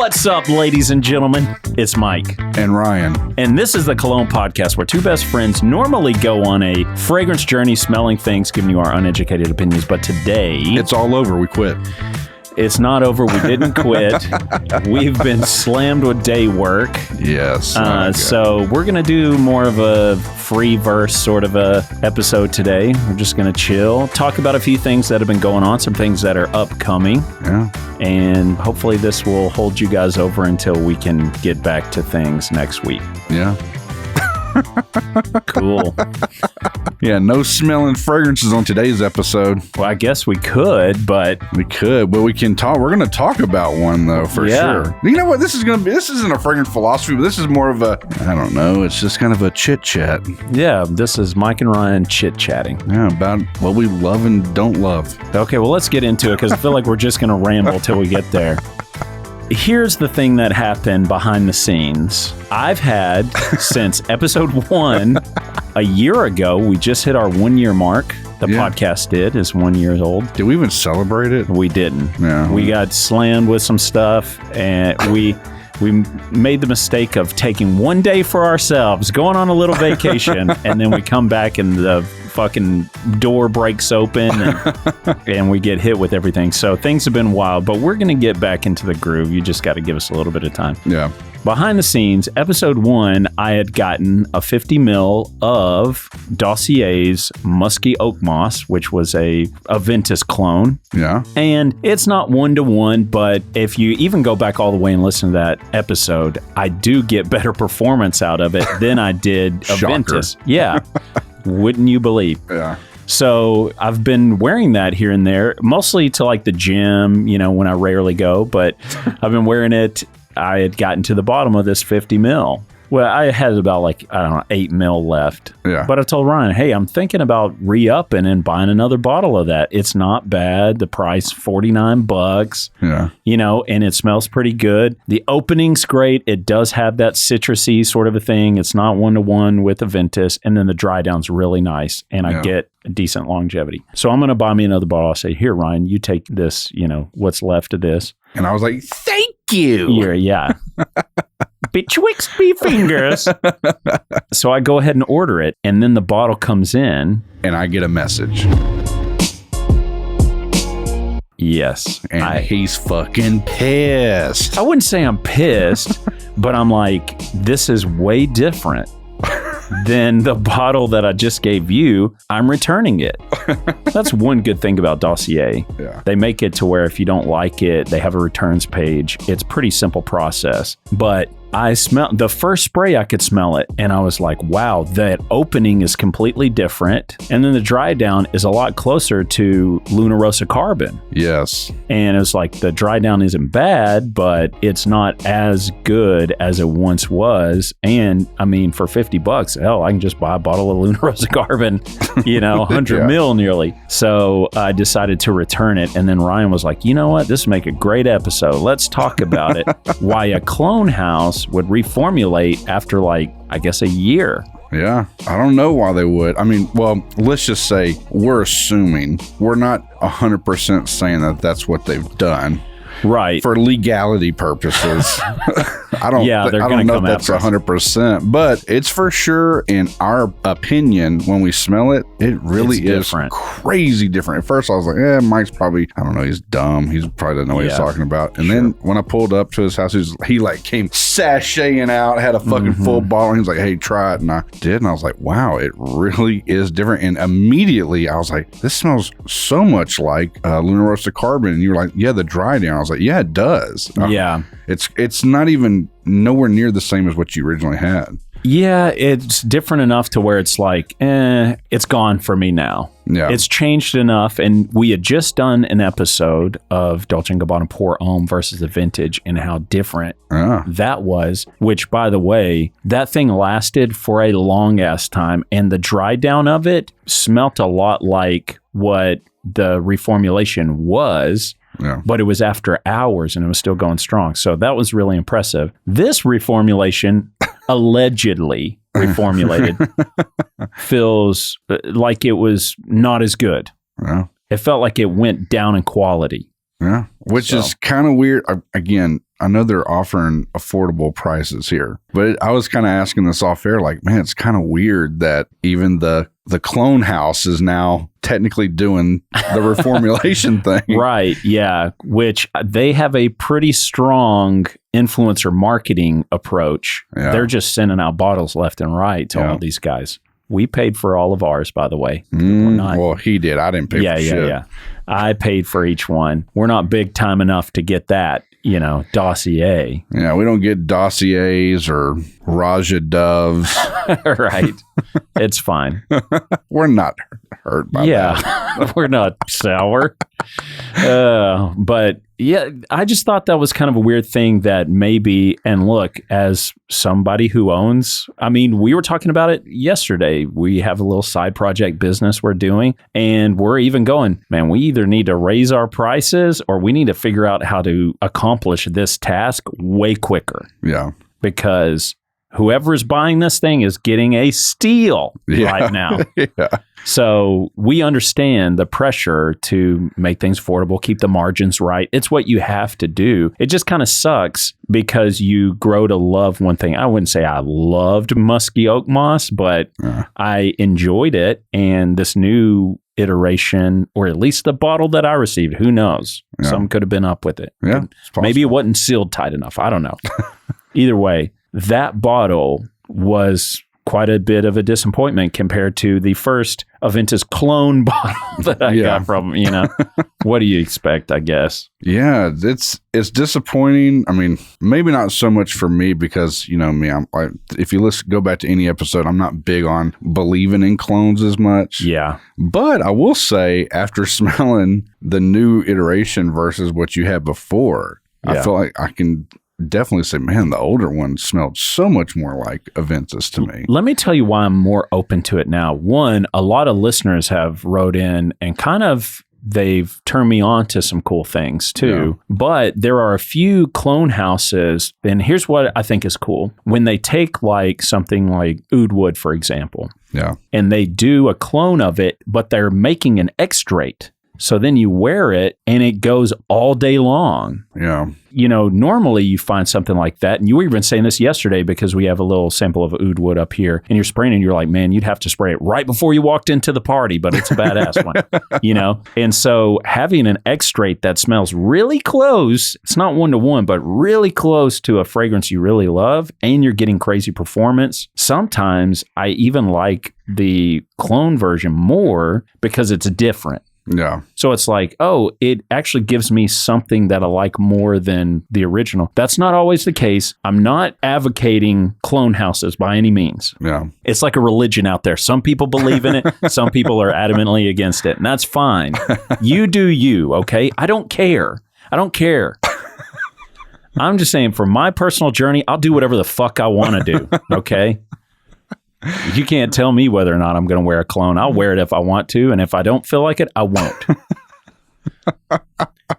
What's up, ladies and gentlemen? It's Myke and Ryan. And this is the Cologne podcast where two best friends normally go on a fragrance journey smelling things, giving you our uneducated opinions. But today... It's all over. We quit. It's not over. We didn't quit. We've been slammed with day work. Yes. So we're going to do more of a free verse sort of a episode today. We're just going to chill, talk about a few things that have been going on, some things that are upcoming. Yeah. And hopefully this will hold you guys over until we can get back to things next week. Yeah. Cool. Yeah, no smelling fragrances on today's episode. Well, I guess we could, but we can talk. We're going to talk about one though, for sure. You know what? This isn't a fragrance philosophy, but this is more of a, I don't know. It's just kind of a chit chat. Yeah, this is Myke and Ryan chit chatting. Yeah, about what we love and don't love. Okay, well, let's get into it because I feel like we're just going to ramble till we get there. Here's the thing that happened behind the scenes. I've had, since episode 1, a year ago, we just hit our 1 year mark. The podcast is 1 year old. Did we even celebrate it? We didn't. Yeah. We got slammed with some stuff, and we made the mistake of taking 1 day for ourselves, going on a little vacation, and then we come back and the fucking door breaks open and we get hit with everything. So things have been wild, but we're going to get back into the groove. You just got to give us a little bit of time. Yeah. Behind the scenes, episode 1, I had gotten a 50 ml of Dossier's Musky Oak Moss, which was a Ventus clone. Yeah. And it's not 1-to-1, but if you even go back all the way and listen to that episode, I do get better performance out of it than I did a Ventus. Yeah. Wouldn't you believe? Yeah. So I've been wearing that here and there, mostly to like the gym, when I rarely go, but I've been wearing it. I had gotten to the bottom of this 50 mil. Well, I had about 8 mil left. Yeah. But I told Ryan, hey, I'm thinking about re-upping and buying another bottle of that. It's not bad. The price, $49. Yeah. And it smells pretty good. The opening's great. It does have that citrusy sort of a thing. It's not 1-to-1 with the Ventus. And then the dry down's really nice. And I get a decent longevity. So I'm going to buy me another bottle. I'll say, here, Ryan, you take this, what's left of this. And I was like, thank you. Yeah. Betwixt me fingers. So I go ahead and order it, and then the bottle comes in. And I get a message. Yes. And he's fucking pissed. I wouldn't say I'm pissed, but I'm like, this is way different than the bottle that I just gave you. I'm returning it. That's one good thing about Dossier. Yeah. They make it to where if you don't like it, they have a returns page. It's a pretty simple process. But I smelled the first spray, I could smell it. And I was like, wow, that opening is completely different. And then the dry down is a lot closer to Luna Rosa Carbon. Yes. And it's like the dry down isn't bad, but it's not as good as it once was. And I mean, for $50, hell, I can just buy a bottle of Luna Rosa Carbon, 100 mil nearly. So I decided to return it. And then Ryan was like, you know what? This would make a great episode. Let's talk about it. Why a clone house would reformulate after I guess a year. Yeah. I don't know why they would. I mean, well, let's just say we're assuming. We're not 100% saying that that's what they've done. Right. For legality purposes. I don't know if that's 100%, but it's for sure, in our opinion, when we smell it, it really is different. Crazy different. At first, I was like, Mike's probably, I don't know, he's dumb. He probably doesn't know what he's talking about. And then when I pulled up to his house, he came sashaying out, had a fucking full bottle. And he was like, hey, try it. And I did. And I was like, wow, it really is different. And immediately I was like, this smells so much like Luna Rosa Carbon. And you were like, yeah, the dry down. I was like, yeah, it does. Yeah. It's not even nowhere near the same as what you originally had. Yeah, it's different enough to where it's like, it's gone for me now. Yeah. It's changed enough. And we had just done an episode of Dolce & Gabbana Pour Homme versus the Vintage and how different that was, which, by the way, that thing lasted for a long ass time. And the dry down of it smelt a lot like what the reformulation was. Yeah. But it was after hours and it was still going strong. So that was really impressive. This reformulation, allegedly reformulated, feels like it was not as good. Yeah. It felt like it went down in quality. Yeah. Which is kind of weird. Again, I know they're offering affordable prices here, but I was kind of asking this off air, like, man, it's kind of weird that even the Cologne house is now technically doing the reformulation thing. Right. Yeah. Which they have a pretty strong influencer marketing approach. Yeah. They're just sending out bottles left and right to all these guys. We paid for all of ours, by the way. Well, he did. I didn't pay for shit. Yeah. I paid for each one. We're not big time enough to get that, dossier. Yeah, we don't get dossiers or Raja Doves. Right. It's fine. We're not hurt by that. Yeah, we're not sour. But yeah, I just thought that was kind of a weird thing that maybe, and look, as somebody who owns, we were talking about it yesterday. We have a little side project business we're doing, and we're even going, man, we either need to raise our prices or we need to figure out how to accomplish this task way quicker. Yeah. Because whoever's buying this thing is getting a steal right now. Yeah. So we understand the pressure to make things affordable, keep the margins right. It's what you have to do. It just kind of sucks because you grow to love one thing. I wouldn't say I loved musky oak moss, but I enjoyed it. And this new iteration, or at least the bottle that I received, who knows? Yeah. Some could have been up with it. Yeah, maybe it wasn't sealed tight enough. I don't know. Either way, that bottle was quite a bit of a disappointment compared to the first Aventus Cologne bottle that I got from, what do you expect, I guess? Yeah, it's disappointing. Maybe not so much for me because, me, if you go back to any episode, I'm not big on believing in clones as much. Yeah. But I will say, after smelling the new iteration versus what you had before, I feel like I can definitely say, man, the older one smelled so much more like Aventus to me. Let me tell you why I'm more open to it now. One, a lot of listeners have wrote in and they've turned me on to some cool things too. Yeah. But there are a few clone houses, and here's what I think is cool. When they take like something like oud wood, for example, and they do a clone of it, but they're making an extrait. So then you wear it and it goes all day long. Yeah. Normally you find something like that. And you were even saying this yesterday because we have a little sample of oud wood up here and you're spraying and you're like, man, you'd have to spray it right before you walked into the party, but it's a badass one, And so having an extrait that smells really close, it's not 1-to-1, but really close to a fragrance you really love, and you're getting crazy performance. Sometimes I even like the clone version more because it's different. Yeah. So it's like, it actually gives me something that I like more than the original. That's not always the case. I'm not advocating clone houses by any means. Yeah. It's like a religion out there. Some people believe in it. Some people are adamantly against it. And that's fine. You do you, okay? I don't care. I'm just saying, for my personal journey, I'll do whatever the fuck I want to do, okay? You can't tell me whether or not I'm going to wear a cologne. I'll wear it if I want to, and if I don't feel like it, I won't.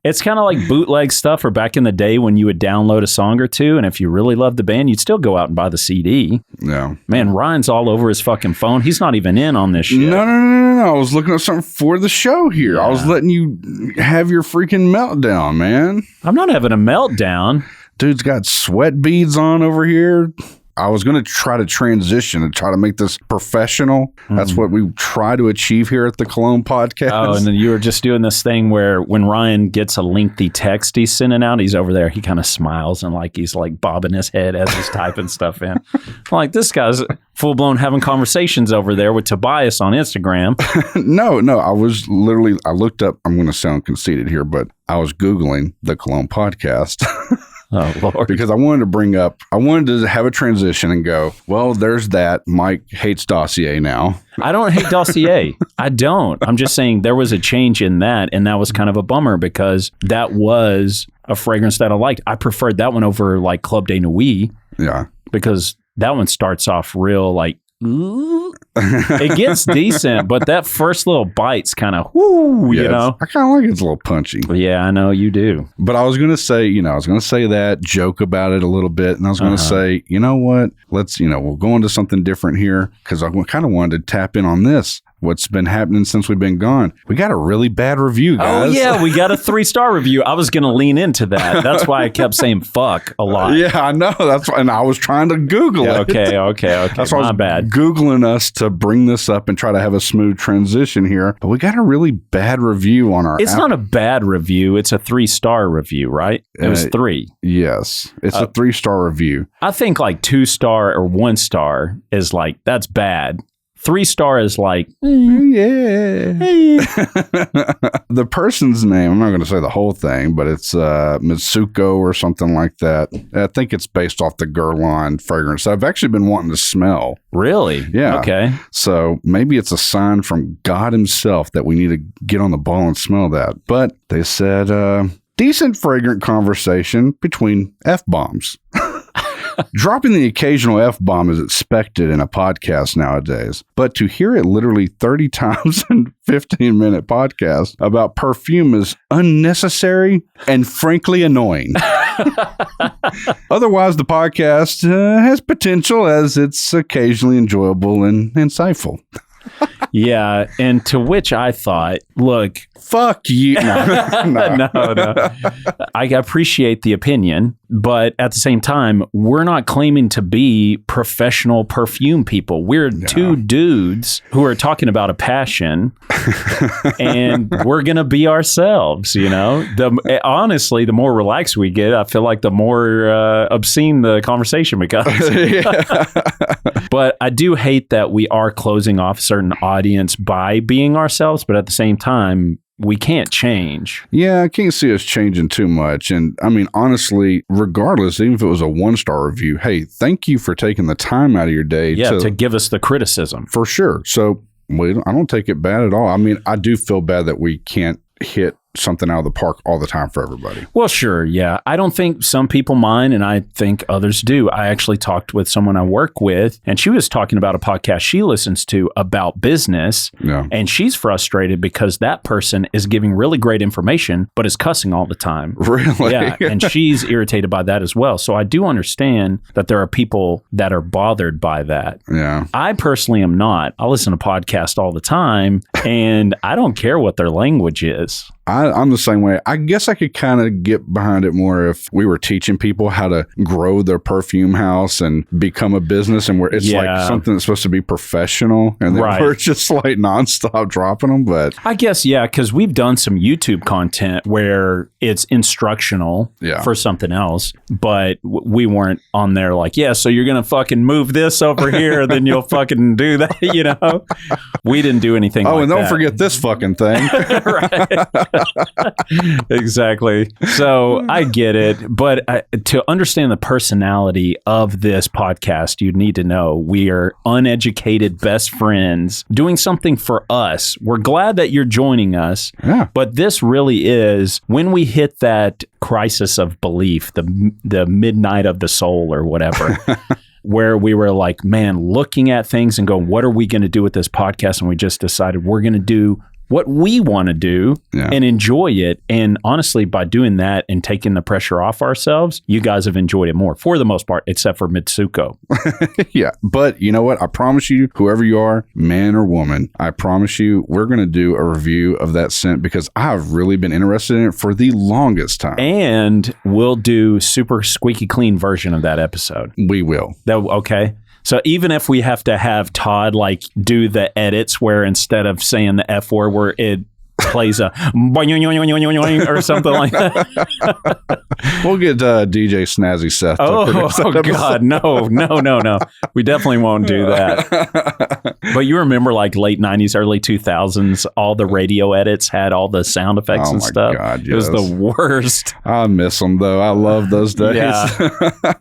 It's kind of like bootleg stuff, or back in the day when you would download a song or two, and if you really loved the band, you'd still go out and buy the CD. Yeah. Man, Ryan's all over his fucking phone. He's not even in on this shit. No. I was looking up something for the show here. Yeah. I was letting you have your freaking meltdown, man. I'm not having a meltdown. Dude's got sweat beads on over here. I was going to try to transition and try to make this professional. Mm-hmm. That's what we try to achieve here at the Cologne podcast. Oh, and then you were just doing this thing where when Ryan gets a lengthy text he's sending out, he's over there, he kind of smiles and like he's like bobbing his head as he's typing stuff in. I'm like, this guy's full-blown having conversations over there with Tobias on Instagram. No, I looked up, I'm going to sound conceited here, but I was Googling the Cologne podcast. Oh, Lord. Because I wanted to have a transition and go, well, there's that. Myke hates Dossier now. I don't hate Dossier. I don't. I'm just saying there was a change in that, and that was kind of a bummer because that was a fragrance that I liked. I preferred that one over like Club de Nuit. Yeah. Because that one starts off real like, ooh. It gets decent, but that first little bite's kind of whoo, you know? I kind of like it. It's a little punchy. Yeah, I know you do. But I was going to say, that, joke about it a little bit. And I was going to say, you know what? Let's, we'll go into something different here because I kind of wanted to tap in on this. what's been happening since we've been gone. We got a really bad review, guys. Oh, yeah, we got a 3-star review. I was going to lean into that. That's why I kept saying fuck a lot. Yeah, I know. That's why, and I was trying to Google it. Okay. That's why I was bad. Googling us to bring this up and try to have a smooth transition here. But we got a really bad review on our It's not a bad review. It's a 3-star review, right? It was 3. Yes. It's a 3-star review. I think like 2-star or 1-star is like, that's bad. 3-star is like, yeah. The person's name, I'm not going to say the whole thing, but it's Mitsuko or something like that. I think it's based off the Guerlain fragrance I've actually been wanting to smell. Really? Yeah. Okay. So maybe it's a sign from God himself that we need to get on the ball and smell that. But they said, decent fragrant conversation between F-bombs. Dropping the occasional F-bomb is expected in a podcast nowadays, but to hear it literally 30 times in a 15-minute podcast about perfume is unnecessary and frankly annoying. Otherwise, the podcast has potential as it's occasionally enjoyable and insightful. Yeah, and to which I thought, look, fuck you. No. I appreciate the opinion, but at the same time, we're not claiming to be professional perfume people. We're two dudes who are talking about a passion, and we're going to be ourselves, you know? Honestly, the more relaxed we get, I feel like the more obscene the conversation becomes. But I do hate that we are closing off a certain audience by being ourselves, but at the same time, we can't change. Yeah, I can't see us changing too much. And I mean, honestly, regardless, even if it was a 1-star review, hey, thank you for taking the time out of your day to give us the criticism. For sure. So I don't take it bad at all. I mean, I do feel bad that we can't hit something out of the park all the time for everybody. Well, sure. Yeah. I don't think some people mind, and I think others do. I actually talked with someone I work with, and she was talking about a podcast she listens to about business. Yeah. And she's frustrated because that person is giving really great information, but is cussing all the time. Really? Yeah. And she's irritated by that as well. So I do understand that there are people that are bothered by that. Yeah. I personally am not. I listen to podcasts all the time, and I don't care what their language is. I'm the same way. I guess I could kind of get behind it more if we were teaching people how to grow their perfume house and become a business, and where it's like something that's supposed to be professional, and then we're just like nonstop dropping them. But I guess, because we've done some YouTube content where it's instructional for something else, but we weren't on there like, so you're going to fucking move this over here, then you'll fucking do that, you know? We didn't do anything like that. Oh, and don't forget this fucking thing. Right. Exactly. So I get it, but to understand the personality of this podcast, you need to know we are uneducated best friends doing something for us. We're glad that you're joining us, but this really is when we hit that crisis of belief, the midnight of the soul or whatever. Where we were like, man, looking at things and going, what are we going to do with this podcast? And we just decided we're going to do what we want to do and enjoy it. And honestly, by doing that and taking the pressure off ourselves, you guys have enjoyed it more for the most part, except for Mitsuko. Yeah. But you know what? I promise you, whoever you are, man or woman, I promise you, we're going to do a review of that scent because I've really been interested in it for the longest time. And we'll do super squeaky clean version of that episode. We will. Okay. So even if we have to have Todd like do the edits where instead of saying the F word where it plays a or something like that. We'll get DJ Snazzy Seth. Oh God, no. We definitely won't do that. But you remember like late 90s, early 2000s, all the radio edits had all the sound effects and stuff. God, yes. It was the worst. I miss them though. I love those days. Yeah.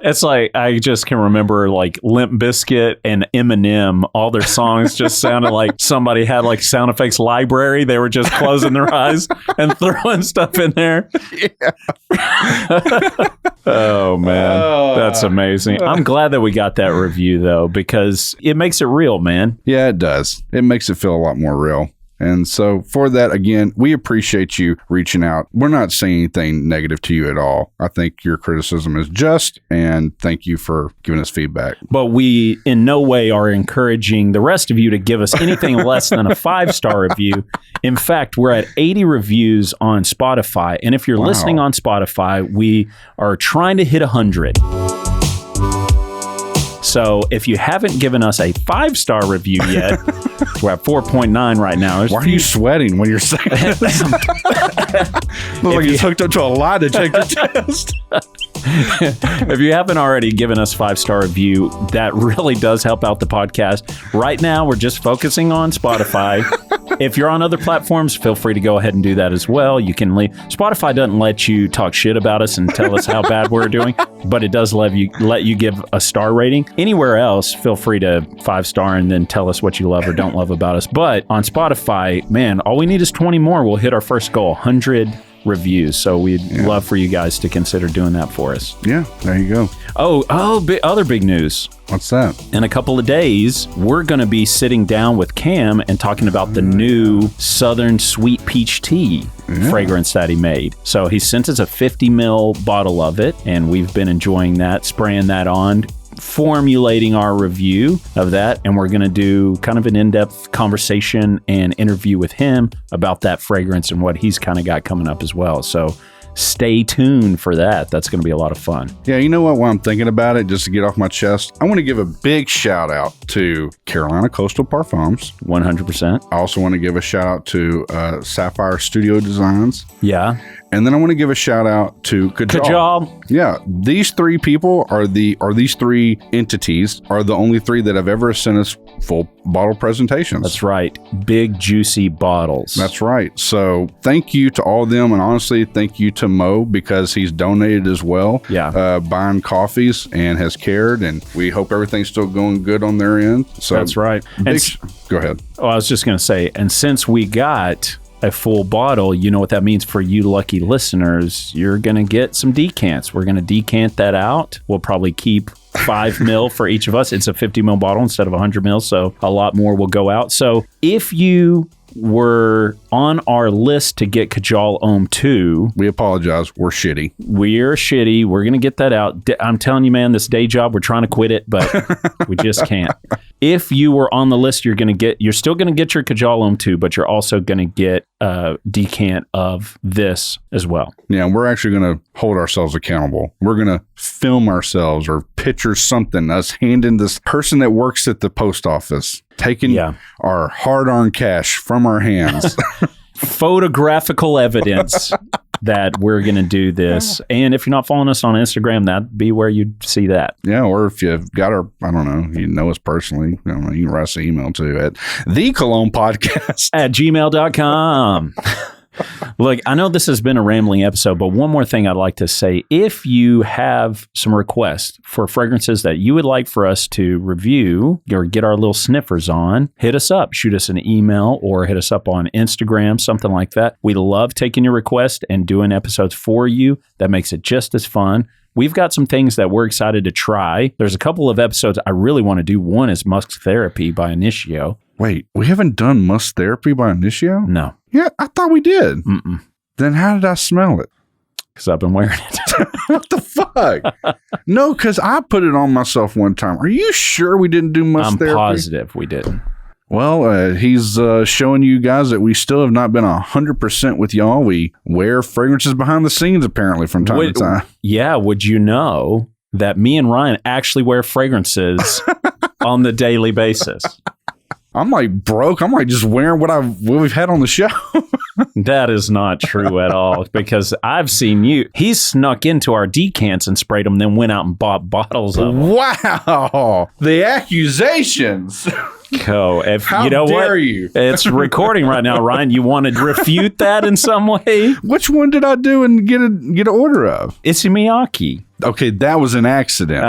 It's like, I just can remember like Limp Bizkit and Eminem, all their songs just sounded like somebody had like sound effects library. They were just closing their eyes and throwing stuff in there. Oh, man. That's amazing. I'm glad that we got that review, though, because it makes it real, man. Yeah, it does. It makes it feel a lot more real. And so for that, again, we appreciate you reaching out. We're not saying anything negative to you at all. I think your criticism is just, and thank you for giving us feedback. But we in no way are encouraging the rest of you to give us anything less than a 5-star review. In fact, we're at 80 reviews on Spotify. And if you're listening on Spotify, we are trying to hit 100. So if you haven't given us a 5-star review yet, we're at 4.9 right now. Why are you sweating when you're saying this? Look like it's hooked up to a lie detector test. If you haven't already given us a 5-star review, that really does help out the podcast. Right now, we're just focusing on Spotify. If you're on other platforms, feel free to go ahead and do that as well. You can leave. Spotify doesn't let you talk shit about us and tell us how bad we're doing, but it does let you give a star rating. Anywhere else, feel free to 5-star and then tell us what you love or don't love about us. But on Spotify, man, all we need is 20 more. We'll hit our first goal, 100 reviews. So we'd love for you guys to consider doing that for us. Yeah, there you go. Other big news. What's that? In a couple of days, we're going to be sitting down with Cam and talking about the new Southern Sweet Peach Tea fragrance that he made. So he sent us a 50 ml bottle of it, and we've been enjoying that, spraying that on, formulating our review of that, and we're going to do kind of an in-depth conversation and interview with him about that fragrance and what he's kind of got coming up as well. So stay tuned for that. That's going to be a lot of fun. Yeah, you know what? While I'm thinking about it, just to get off my chest, I want to give a big shout out to Carolina Coastal Parfums. 100%. I also want to give a shout out to Sapphire Studio Designs. Yeah. And then I want to give a shout out to Kajal. Yeah, these three people these three entities are the only three that have ever sent us full bottle presentations. That's right. Big, juicy bottles. That's right. So thank you to all of them. And honestly, thank you to Mo, because he's donated as well. Yeah. Buying coffees and has cared. And we hope everything's still going good on their end. So that's right. Go ahead. Oh, I was just going to say, and since we got a full bottle, you know what that means for you lucky listeners. You're going to get some decants. We're going to decant that out. We'll probably keep 5 ml for each of us. It's a 50 ml bottle instead of 100 ml, so a lot more will go out. So if you were on our list to get Kajal Ohm 2. We apologize. We're shitty. We're shitty. We're going to get that out. I'm telling you, man, this day job, we're trying to quit it, but we just can't. If you were on the list, you're still going to get your Kajal Ohm 2, but you're also going to get a decant of this as well. Yeah, we're actually going to hold ourselves accountable. We're going to film ourselves or picture something, us handing this person that works at the post office, taking our hard-earned cash from our hands. Photographical evidence that we're going to do this. And if you're not following us on Instagram, that'd be where you'd see that. Yeah, or if you've got our, I don't know, you know us personally, you can write us an email to at thecolognepodcast@gmail.com. Look, I know this has been a rambling episode, but one more thing I'd like to say. If you have some requests for fragrances that you would like for us to review or get our little sniffers on, hit us up. Shoot us an email or hit us up on Instagram, something like that. We love taking your request and doing episodes for you. That makes it just as fun. We've got some things that we're excited to try. There's a couple of episodes I really want to do. One is Musk Therapy by Initio. Wait, we haven't done Musk Therapy by Initio? No. Yeah, I thought we did. Mm-mm. Then how did I smell it? Because I've been wearing it. What the fuck? No, because I put it on myself one time. Are you sure we didn't do Musk Therapy? I'm positive we didn't. Well, he's showing you guys that we still have not been 100% with y'all. We wear fragrances behind the scenes, apparently, from time to time. Yeah, would you know that me and Ryan actually wear fragrances on the daily basis? I'm like broke. I'm like just wearing what we've had on the show. That is not true at all, because I've seen you. He snuck into our decants and sprayed them, then went out and bought bottles of them. Wow. The accusations. How dare you? It's recording right now, Ryan. You want to refute that in some way? Which one did I do and get an order of? It's Miyake. Okay, that was an accident.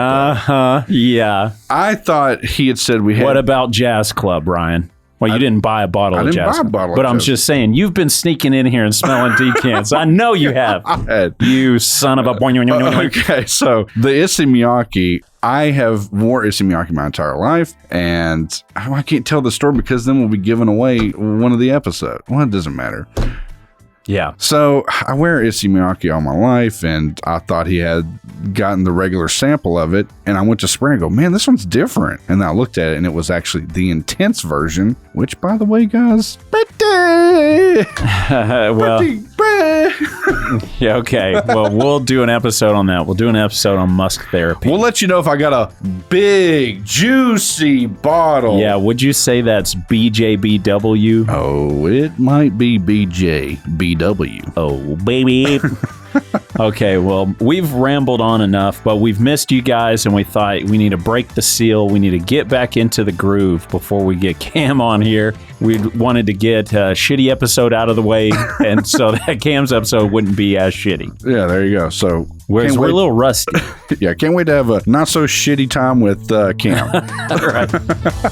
Yeah. I thought he had said we had. What about Jazz Club, Ryan? Well, you didn't buy a bottle of Jasmine. But I'm just saying, you've been sneaking in here and smelling decants. I know you have. You son of a... Okay, so the Issey Miyake... I have wore Issey Miyake my entire life, and I can't tell the story because then we'll be giving away one of the episodes. Well, it doesn't matter. Yeah. So I wear Issey Miyake all my life, and I thought he had gotten the regular sample of it, and I went to spray and go, man, this one's different. And then I looked at it, and it was actually the intense version, which, by the way, guys, well, yeah, okay. Well, we'll do an episode on that. We'll do an episode on musk therapy. We'll let you know if I got a big, juicy bottle. Yeah, would you say that's BJBW? Oh, it might be BJBW. Oh, baby. Okay, well, we've rambled on enough, but we've missed you guys, and we thought we need to break the seal. We need to get back into the groove before we get Cam on here. We wanted to get a shitty episode out of the way, and so that Cam's episode wouldn't be as shitty. Yeah, there you go. So we're a little rusty. Yeah, can't wait to have a not so shitty time with Cam. Right.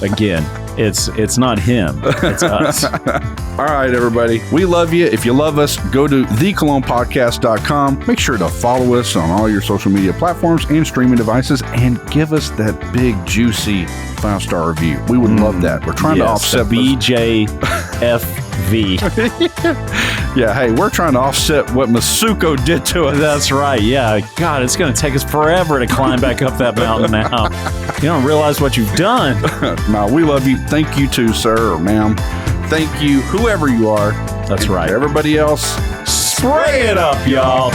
Again, it's not him, it's us. All right, everybody. We love you. If you love us, go to thecolognepodcast.com. Make sure to follow us on all your social media platforms and streaming devices, and give us that big, juicy 5-star review. We would love that. We're trying to offset BJFV. Yeah, hey, we're trying to offset what Masuko did to us. That's right. Yeah. God, it's going to take us forever to climb back up that mountain now. You don't realize what you've done. No, we love you. Thank you too, sir or ma'am. Thank you, whoever you are. That's right. Everybody else, spray it up, y'all.